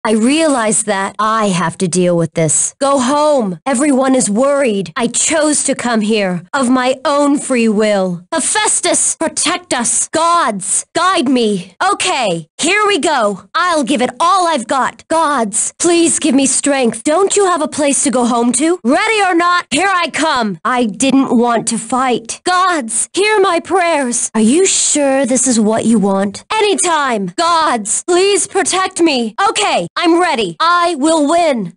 I realize that I have to deal with this. Go home. Everyone is worried. I chose to come here of my own free will. Hephaestus, protect us. Gods, guide me. Okay, here we go. I'll give it all I've got. Gods, please give me strength. Don't you have a place to go home to? Ready or not, here I come. I didn't want to fight. Gods, hear my prayers. Are you sure this is what you want? Anytime. Gods, please protect me. Okay, I'm ready. I will win.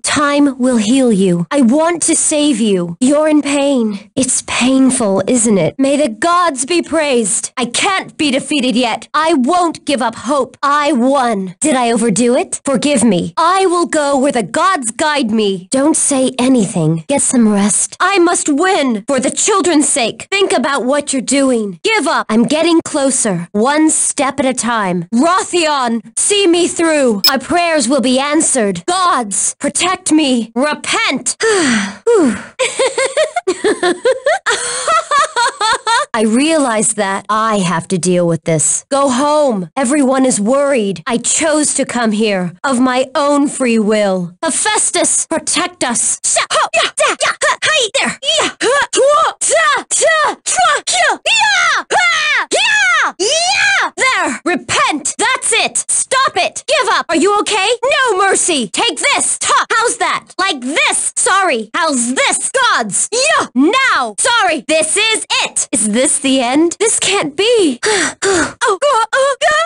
Time will heal you. I want to save you. You're in pain. It's painful, isn't it? May the gods be praised. I can't be defeated yet. I won't give up hope. I won. Did I overdo it? Forgive me. I will go where the gods guide me. Don't say anything. Get some rest. I must win. For the children's sake. Think about what you're doing. Give up. I'm getting closer. One step at a time. Rothion, see me through. My prayers will be answered. Gods, protect me. Repent. I realize that I have to deal with this. Go home. Everyone is worried. I chose to come here of my own free will. Hephaestus, protect us. There. There. Repent. That's it. Stop it. Give up. Are you okay? No mercy. Take this. How's that? Like this. Sorry. How's this? Gods. Yeah. Now. Sorry. This is it. Is this the end? This can't be. Oh, God.